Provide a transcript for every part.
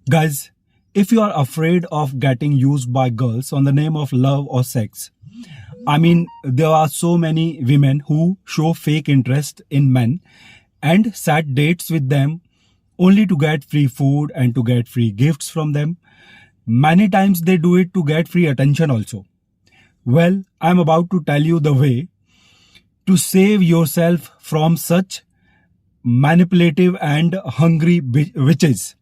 Guys, if you are afraid of getting used by girls on the name of love or sex, there are so many women who show fake interest in men and set dates with them only to get free food and to get free gifts from them. Many times they do it to get free attention also. Well, I'm about to tell you the way to save yourself from such manipulative and hungry witches.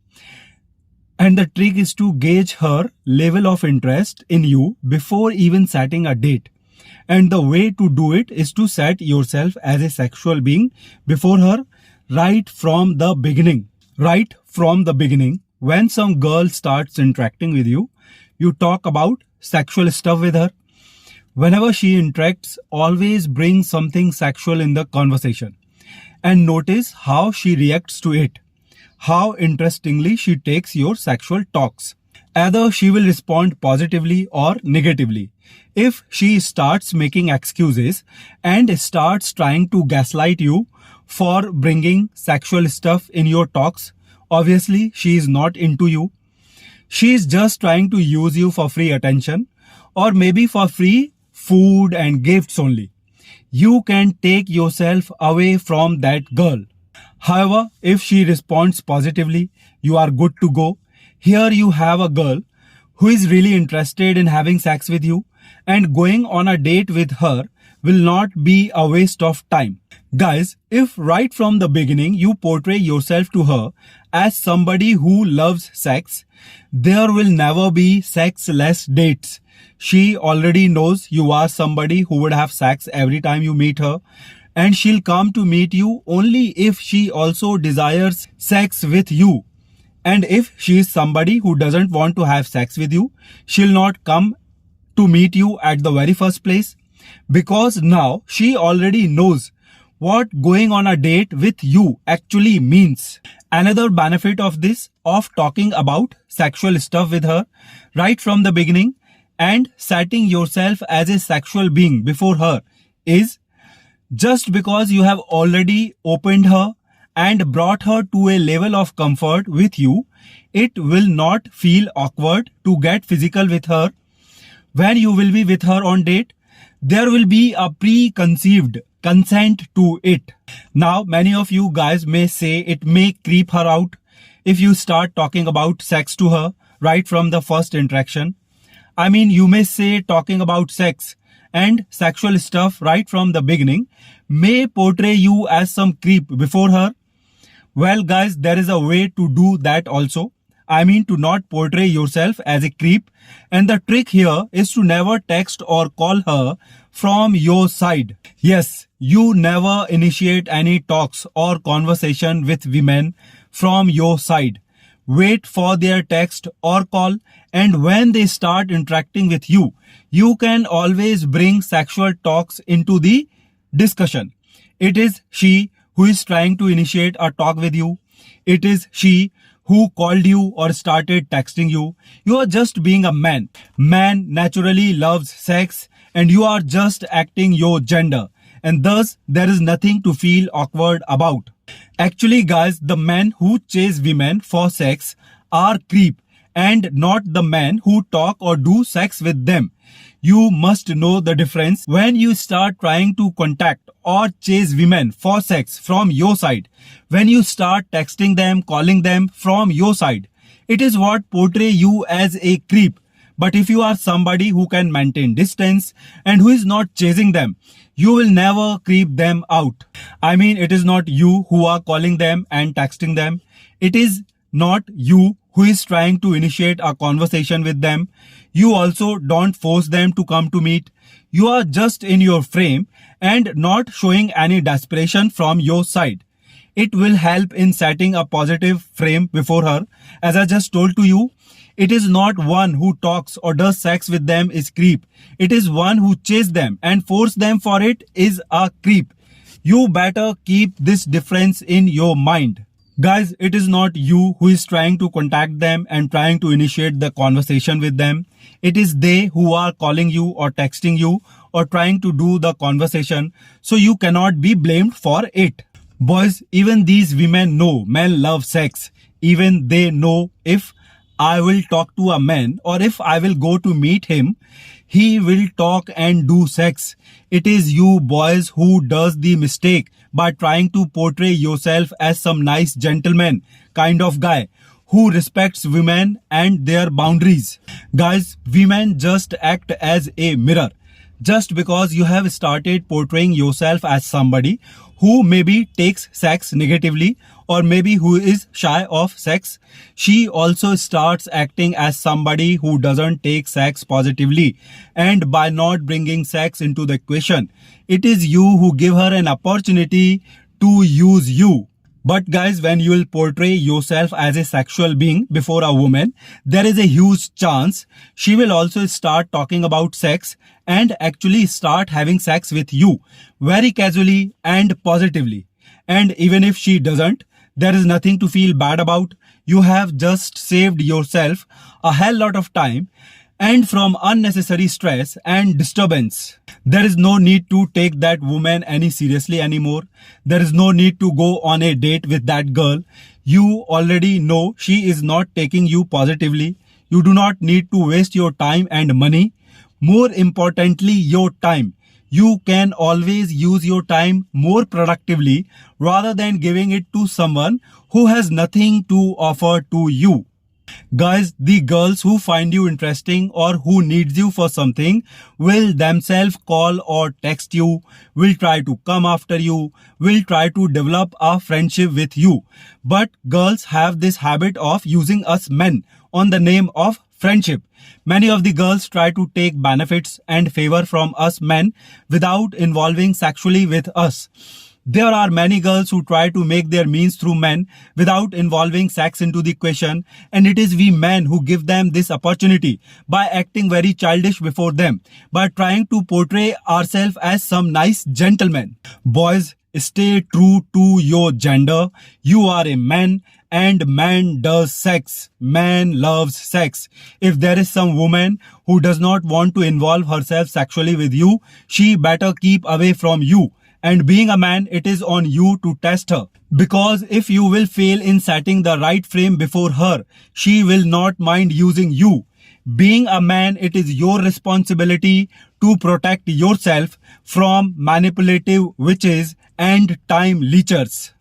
And the trick is to gauge her level of interest in you before even setting a date. And the way to do it is to set yourself as a sexual being before her right from the beginning. Right from the beginning, when some girl starts interacting with you, you talk about sexual stuff with her. Whenever she interacts, always bring something sexual in the conversation. And notice how she reacts to it. How interestingly she takes your sexual talks. Either she will respond positively or negatively. If she starts making excuses and starts trying to gaslight you for bringing sexual stuff in your talks, obviously she is not into you. She is just trying to use you for free attention or maybe for free food and gifts only. You can take yourself away from that girl. However, if she responds positively, you are good to go. Here you have a girl who is really interested in having sex with you, and going on a date with her will not be a waste of time. Guys, if right from the beginning you portray yourself to her as somebody who loves sex, there will never be sexless dates. She already knows you are somebody who would have sex every time you meet her. And she'll come to meet you only if she also desires sex with you. And if she is somebody who doesn't want to have sex with you, she'll not come to meet you at the very first place. Because now she already knows what going on a date with you actually means. Another benefit of this, of talking about sexual stuff with her right from the beginning and setting yourself as a sexual being before her, is just because you have already opened her and brought her to a level of comfort with you, it will not feel awkward to get physical with her. When you will be with her on date, there will be a preconceived consent to it. Now, many of you guys may say it may creep her out if you start talking about sex to her right from the first interaction. You may say talking about sex and sexual stuff right from the beginning may portray you as some creep before her. Well guys, there is a way to do that also. To not portray yourself as a creep. And the trick here is to never text or call her from your side. Yes, you never initiate any talks or conversation with women from your side. Wait for their text or call, and when they start interacting with you, you can always bring sexual talks into the discussion. It is she who is trying to initiate a talk with you. It is she who called you or started texting you. You are just being a man. Man naturally loves sex and you are just acting your gender. And thus, there is nothing to feel awkward about. Actually, guys, the men who chase women for sex are creep and not the men who talk or do sex with them. You must know the difference when you start trying to contact or chase women for sex from your side. When you start texting them, calling them from your side, it is what portray you as a creep. But if you are somebody who can maintain distance and who is not chasing them, you will never creep them out. It is not you who are calling them and texting them. It is not you who is trying to initiate a conversation with them. You also don't force them to come to meet. You are just in your frame and not showing any desperation from your side. It will help in setting a positive frame before her. As I just told to you, it is not one who talks or does sex with them is creep. It is one who chases them and force them for it is a creep. You better keep this difference in your mind. Guys, it is not you who is trying to contact them and trying to initiate the conversation with them. It is they who are calling you or texting you or trying to do the conversation. So you cannot be blamed for it. Boys, even these women know men love sex. Even they know if I will talk to a man or if I will go to meet him, he will talk and do sex. It is you boys who does the mistake by trying to portray yourself as some nice gentleman kind of guy who respects women and their boundaries. Guys, women just act as a mirror. Just because you have started portraying yourself as somebody who maybe takes sex negatively or maybe who is shy of sex, she also starts acting as somebody who doesn't take sex positively. And by not bringing sex into the equation, it is you who give her an opportunity to use you. But guys, when you will portray yourself as a sexual being before a woman, there is a huge chance she will also start talking about sex and actually start having sex with you very casually and positively. And even if she doesn't, there is nothing to feel bad about. You have just saved yourself a hell lot of time and from unnecessary stress and disturbance. There is no need to take that woman any seriously anymore. There is no need to go on a date with that girl. You already know she is not taking you positively. You do not need to waste your time and money. More importantly, your time. You can always use your time more productively rather than giving it to someone who has nothing to offer to you. Guys, the girls who find you interesting or who needs you for something will themselves call or text you, will try to come after you, will try to develop a friendship with you. But girls have this habit of using us men on the name of friendship. Many of the girls try to take benefits and favor from us men without involving sexually with us. There are many girls who try to make their means through men without involving sex into the equation, and it is we men who give them this opportunity by acting very childish before them, by trying to portray ourselves as some nice gentlemen. Boys, stay true to your gender. You are a man and man does sex. Man loves sex. If there is some woman who does not want to involve herself sexually with you, she better keep away from you. And being a man, it is on you to test her. Because if you will fail in setting the right frame before her, she will not mind using you. Being a man, it is your responsibility to protect yourself from manipulative witches and time leechers.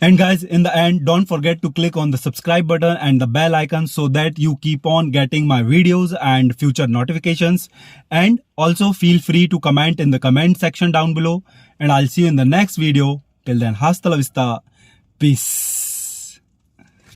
And guys, in the end, don't forget to click on the subscribe button and the bell icon so that you keep on getting my videos and future notifications. And also feel free to comment in the comment section down below. And I'll see you in the next video. Till then, hasta la vista. Peace.